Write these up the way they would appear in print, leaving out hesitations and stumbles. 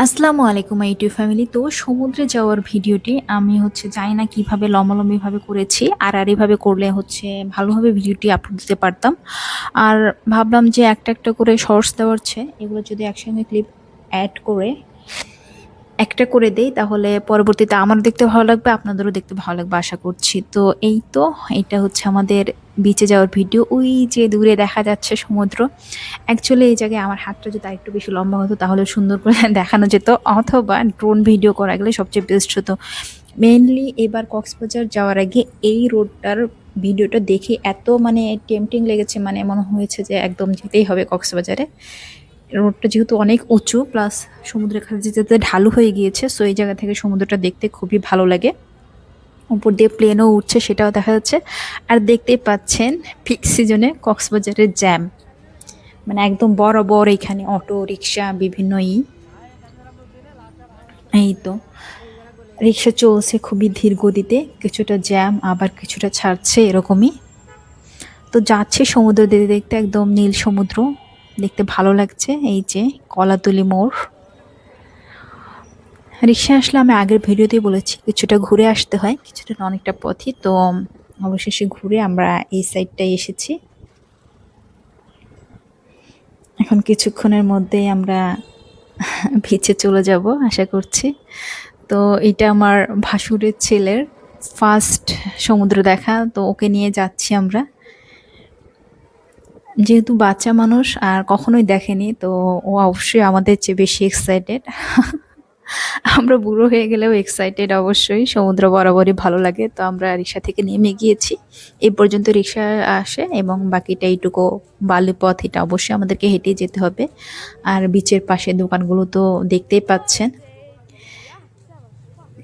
আসসালামু আলাইকুম YouTube family. তো সমুদ্রে যাওয়ার ভিডিওটি আমি জানি না কিভাবে লম্বালম্বিভাবে করেছি, আর এভাবে করলে ভালোভাবে ভিডিওটি আপলোড দিতে পারতাম। আর ভাবলাম যে একটা একটা করে শর্টস দেওয়ার চেয়ে এগুলো যদি একসঙ্গে ক্লিপ অ্যাড করে একটা করে দেই, তাহলে পরবর্তীতে আমারও দেখতে ভালো লাগবে, আপনাদেরও দেখতে ভালো লাগবে আশা করছি। তো এই তো, এটা আমাদের বিচে যাওয়ার ভিডিও। ওই যে দূরে দেখা যাচ্ছে সমুদ্র। অ্যাকচুয়ালি এই জায়গায় আমার হাতটা যদি আরেকটু বেশি লম্বা হতো তাহলে সুন্দর করে দেখানো যেত, অথবা ড্রোন ভিডিও করা গেলে সবচেয়ে বেস্ট হতো। মেইনলি এবার কক্সবাজার যাওয়ার আগে এই রোডটার ভিডিওটা দেখে এত টেম্পটিং লেগেছে, মনে হয়েছে যে একদম যেতেই হবে কক্সবাজারে। রোডটা যেহেতু অনেক উঁচু, প্লাস সমুদ্রের কাছে যেতে যেতে ঢালু হয়ে গিয়েছে, সো এই জায়গা থেকে সমুদ্রটা দেখতে খুবই ভালো লাগে। উপর দিয়ে প্লেনও উঠছে, সেটাও দেখা যাচ্ছে। আর দেখতেই পাচ্ছেন পিক সিজনে কক্সবাজারের জ্যাম, একদম বরাবর এখানে অটো রিক্সা বিভিন্ন এই তো রিক্সা চলছে খুবই ধীর গতিতে, কিছুটা জ্যাম আবার কিছুটা ছাড়ছে এরকমই। তো যাচ্ছে সমুদ্র দেখতে দেখতে, একদম নীল সমুদ্র, দেখতে ভালো লাগছে। এই যে কলাতলি মোড়, রিক্সা আসলে আমি আগের ভিডিওতেই বলেছি কিছুটা ঘুরে আসতে হয়, কিছুটা না অনেকটা পথই। তো অবশেষে ঘুরে আমরা এই সাইডটাই এসেছি। এখন কিছুক্ষণের মধ্যেই আমরা ভিচে চলে যাব আশা করছি। তো এটা আমার ভাসুরের ছেলের ফার্স্ট সমুদ্র দেখা, তো ওকে নিয়ে যাচ্ছি আমরা। যেহেতু বাচ্চা মানুষ আর কখনোই দেখেনি, তো ও অবশ্যই আমাদের চেয়ে বেশি এক্সাইটেড। আমরা বুড়ো হয়ে গেলেও এক্সাইটেড অবশ্যই, সমুদ্র বরাবরই ভালো লাগে। তো আমরা রিক্সা থেকে নেমে গিয়েছি, এই পর্যন্ত রিক্সা আসে এবং বাকিটা এইটুকু বালুপথ, এটা অবশ্যই আমাদেরকে হেঁটে যেতে হবে। আর বিচের পাশে দোকানগুলো তো দেখতেই পাচ্ছেন,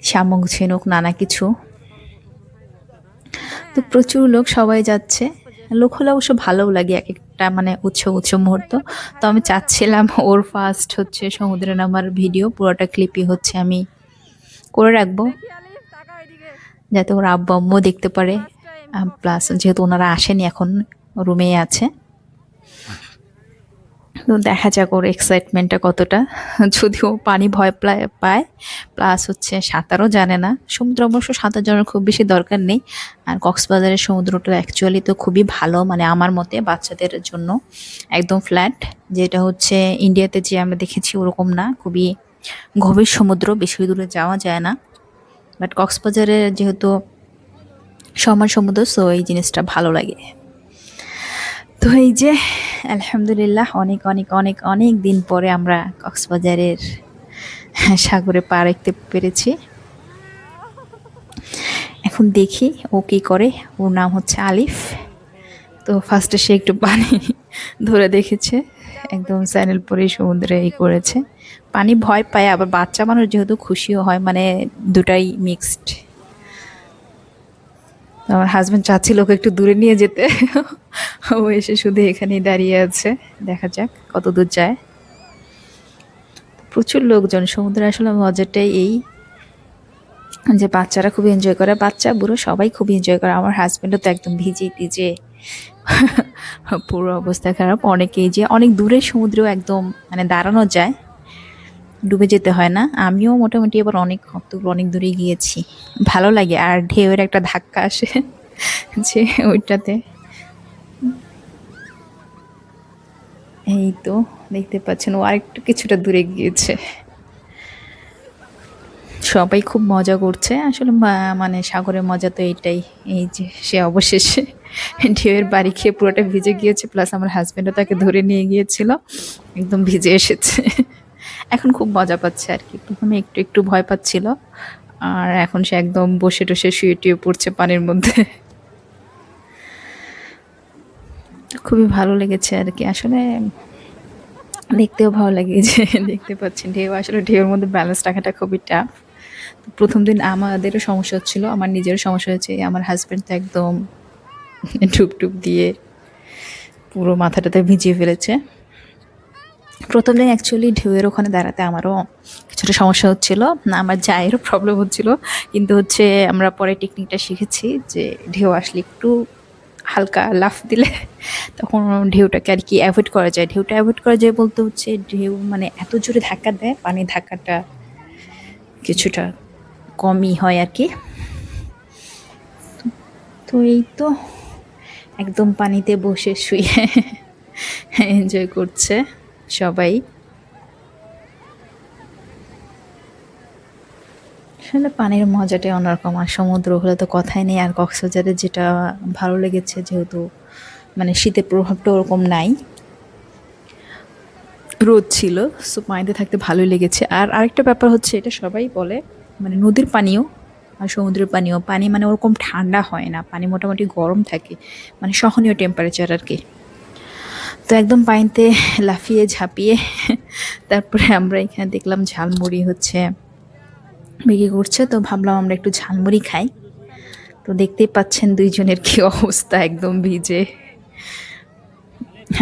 শামুক ঝিনুক নানা কিছু। তো প্রচুর লোক, সবাই যাচ্ছে। লোক হলে অবশ্য ভালোও লাগে, এক একটা উৎসব উৎসব মুহূর্ত। তো আমি চাচ্ছিলাম ওর ফার্স্ট সমুদ্রে নামার ভিডিও পুরোটা ক্লিপই আমি করে রাখবো, যাতে ওর আব্বু আম্মু দেখতে পারে। প্লাস যেহেতু ওনারা আসেনি এখন, রুমেই আছে। তো দেখা যাক ওর এক্সাইটমেন্টটা কতটা। যদিও পানি ভয় পায়, প্লাস সাঁতারও জানে না। সমুদ্র অবশ্য সাঁতার জানার খুব বেশি দরকার নেই। আর কক্সবাজারের সমুদ্রটা অ্যাকচুয়ালি তো খুবই ভালো, আমার মতে বাচ্চাদের জন্য একদম ফ্ল্যাট। যেটা ইন্ডিয়াতে যে আমরা দেখেছি ওরকম না, খুবই গভীর সমুদ্র, বেশি দূরে যাওয়া যায় না। বাট কক্সবাজারে যেহেতু সমান সমুদ্র, সো এই জিনিসটা ভালো লাগে। তো এই যে আলহামদুলিল্লাহ, অনেক অনেক অনেক অনেক দিন পরে আমরা কক্সবাজারের সাগরে পা রাখতে পেরেছি। এখন দেখি ও কি করে। ওর নাম আলিফ। তো ফার্স্টে সে একটু পানি ধরে দেখেছে, একদম স্যানেল পরে সমুদ্রে করেছে। পানি ভয় পায়, আবার বাচ্চা মানুষ যেহেতু খুশিও হয়, দুটাই মিক্সড। আমার হাজব্যান্ড চাচ্ছিল ওকে একটু দূরে নিয়ে যেতে, ও এসে শুধু এখানেই দাঁড়িয়ে আছে। দেখা যাক কত দূর যায়। প্রচুর লোকজন, সমুদ্রে আসলে মজাটাই এই যে বাচ্চারা খুবই এনজয় করে, বাচ্চা বুড়ো সবাই খুবই এনজয় করে। আমার হাজব্যান্ডও তো একদম ভিজে টিজে পুরো অবস্থা খারাপ। অনেকেই যে অনেক দূরের সমুদ্রেও একদম দাঁড়ানো যায়, ডুবে যেতে হয় না। আমিও মোটামুটি এবার অনেক দূরে গিয়েছি, ভালো লাগে। আর ঢেউয়ের একটা ধাক্কা আসে যে ওইটাতে। এই তো দেখতে পাচ্ছেন ও আরেকটু কিছুটা দূরে গিয়েছে। সবাই খুব মজা করছে আসলে, সাগরের মজা তো এইটাই। এই যে সে অবশেষে ঢেউয়ের বাড়ি খেয়ে পুরোটা ভিজে গিয়েছে, প্লাস আমার হাজব্যান্ডও তাকে ধরে নিয়ে গিয়েছিল, একদম ভিজে এসেছে। এখন খুব মজা পাচ্ছে আর কি। প্রথমে একটু একটু ভয় পাচ্ছিল, আর এখন সে একদম বসে টসে শুয়ে টুয়ে পড়ছে পানির মধ্যে। খুবই ভালো লেগেছে আর কি। আসলে দেখতেও ভালো লাগে যে দেখতে পাচ্ছেন ঢেউ, আসলে ঢেউয়ের মধ্যে ব্যালেন্স রাখাটা খুবই টাফ। প্রথম দিন আমাদেরও সমস্যা হচ্ছিল, আমার নিজেরও সমস্যা হয়েছে। আমার হাজব্যান্ড তো একদম ডুব ডুব দিয়ে পুরো মাথাটাতে ভিজিয়ে ফেলেছে। প্রথম দিন অ্যাকচুয়ালি ঢেউয়ের ওখানে দাঁড়াতে আমারও কিছুটা সমস্যা হচ্ছিল, না আমার জায়েরও প্রবলেম হচ্ছিল। কিন্তু আমরা পরে টেকনিকটা শিখেছি যে ঢেউ আসলে একটু হালকা লাফ দিলে তখন ঢেউটাকে আর কি অ্যাভয়েড করা যায়। ঢেউটা অ্যাভয়েড করা যায় বলতে হচ্ছে ঢেউ মানে এত জোরে ধাক্কা দেয়, পানির ধাক্কাটা কিছুটা কমই হয় আর কি। তো এই তো একদম পানিতে বসে শুয়ে এনজয় করছে সবাই। আসলে পানির মজাটাই অন্যরকম, আর সমুদ্র হলে তো কথাই নেই। আর কক্সবাজারে যেটা ভালো লেগেছে, যেহেতু মানে শীতের প্রভাবটা ওরকম নাই, রোদ ছিল, সো পানিতে থাকতে ভালোই লেগেছে। আর আরেকটা ব্যাপার হচ্ছে, এটা সবাই বলে, মানে নদীর পানিও আর সমুদ্রের পানিও, পানি মানে ওরকম ঠান্ডা হয় না, পানি মোটামুটি গরম থাকে, মানে সহনীয় টেম্পারেচার আর কি। তো একদম পানিতে লাফিয়ে ঝাঁপিয়ে তারপরে আমরা এখানে দেখলাম ঝালমুড়ি হচ্ছে বিক্রি করছে, তো ভাবলাম আমরা একটু ঝালমুড়ি খাই। তো দেখতেই পাচ্ছেন দুইজনের কি অবস্থা, একদম ভিজে,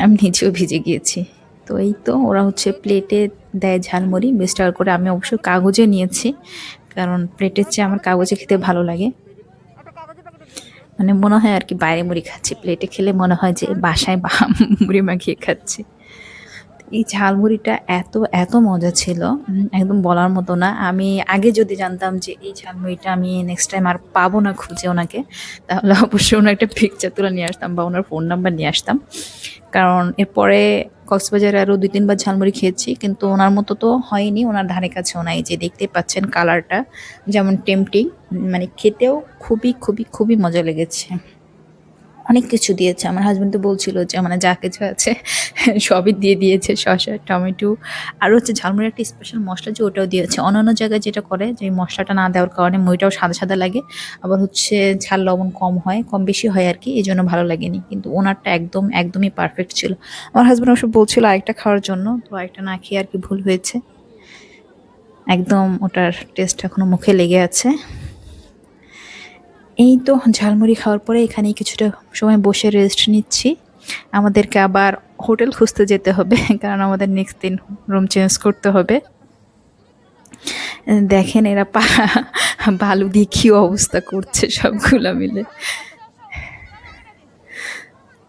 আমি নিজেও ভিজে গিয়েছি। তো এই তো ওরা হচ্ছে প্লেটে দেয় ঝালমুড়ি 20 টাকা করে, আমি অবশ্য কাগজে নিয়েছি, কারণ প্লেটের চেয়ে আমার কাগজে খেতে ভালো লাগে। মানে মনে হয় আর কি বাইরে মুড়ি খাচ্ছি, প্লেটে খেলে মনে হয় যে বাসায় মুড়ি মাখিয়ে খাচ্ছি। এই ঝালমুড়িটা এত এত মজা ছিল, একদম বলার মতো না। আমি আগে যদি জানতাম যে এই ঝালমুড়িটা আমি নেক্সট টাইম আর পাবো না খুঁজে ওনাকে, তাহলে অবশ্যই ওনার একটা পিকচার তুলে নিয়ে আসতাম বা ওনার ফোন নাম্বার নিয়ে আসতাম। কারণ এরপরে কক্সবাজারে আরও 2-3 বার ঝালমুড়ি খেয়েছি, কিন্তু ওনার মতো তো হয়নি, ওনার ধারে কাছেও নাই। যে দেখতে পাচ্ছেন কালারটা যেমন টেম্পটিং, মানে খেতেও খুবই খুবই খুবই মজা লেগেছে। অনেক কিছু দিয়েছে, আমার হাজবেন্ড তো বলছিল যে মানে যা কিছু আছে সবই দিয়ে দিয়েছে, শসা, টমেটো, আর হচ্ছে ঝালমুড়ির একটা স্পেশাল মশলা যে ওটাও দিয়েছে। অন্যান্য জায়গায় যেটা করে যে মশলাটা না দেওয়ার কারণে মুড়িটাও সাদা সাদা লাগে, আবার হচ্ছে ঝাল লবণ কম হয়, কম বেশি হয় আর কি, এই জন্য ভালো লাগেনি। কিন্তু ওনারটা একদম একদমই পারফেক্ট ছিল। আমার হাজবেন্ড অবশ্য বলছিল আরেকটা খাওয়ার জন্য, তো আরেকটা না খেয়ে আর কি ভুল হয়েছে, একদম ওটার টেস্ট এখনো মুখে লেগে আছে। এই তো ঝালমুড়ি খাওয়ার পরে এখানেই কিছুটা সময় বসে রেস্ট নিচ্ছি। আমাদেরকে আবার হোটেল খুঁজতে যেতে হবে, কারণ আমাদের নেক্সট দিন রুম চেঞ্জ করতে হবে। দেখেন এরা বালু দিয়ে কি অবস্থা করছে সবগুলা মিলে।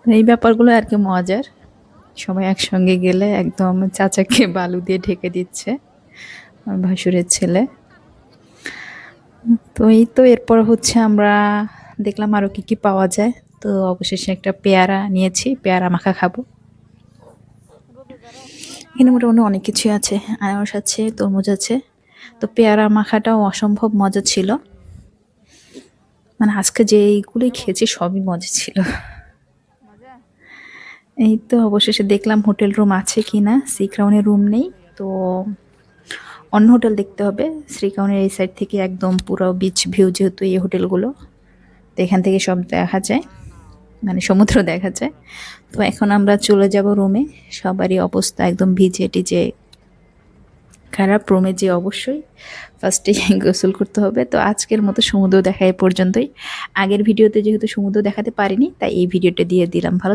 এই ব্যাপারগুলো আর কি মজার, সবাই একসঙ্গে গেলে একদম চাচাকে বালু দিয়ে ঢেকে দিচ্ছে আমার ভাসুরের ছেলে। তো এই তো এরপর হচ্ছে আমরা দেখলাম আরও কি কি পাওয়া যায়। তো অবশেষে একটা পেয়ারা নিয়েছি, পেয়ারা মাখা খাবো। এখানে মোটামুটি অনেক কিছুই আছে, আনারস আছে, তরমুজ আছে। তো পেয়ারা মাখাটাও অসম্ভব মজা ছিল, মানে আজকে যেইগুলোই খেয়েছি সবই মজা ছিল। এই তো অবশেষে দেখলাম হোটেল রুম আছে কিনা, সি ক্রাউনের রুম নেই, তো অন্য হোটেল দেখতে হবে। শ্রী ক্রাউনের এই সাইড থেকে একদম পুরো বিচ ভিউ, যেহেতু এই হোটেলগুলো, তো এখান থেকে সব দেখা যায়, মানে সমুদ্র দেখা যায়। তো এখন আমরা চলে যাব রুমে, সবারই অবস্থা একদম ভিজে টিজে খারাপ। রুমে যে অবশ্যই ফার্স্টে গোসল করতে হবে। তো আজকের মতো সমুদ্র দেখা এ পর্যন্তই। আগের ভিডিওতে যেহেতু সমুদ্র দেখাতে পারিনি, তাই এই ভিডিওটা দিয়ে দিলাম। ভালো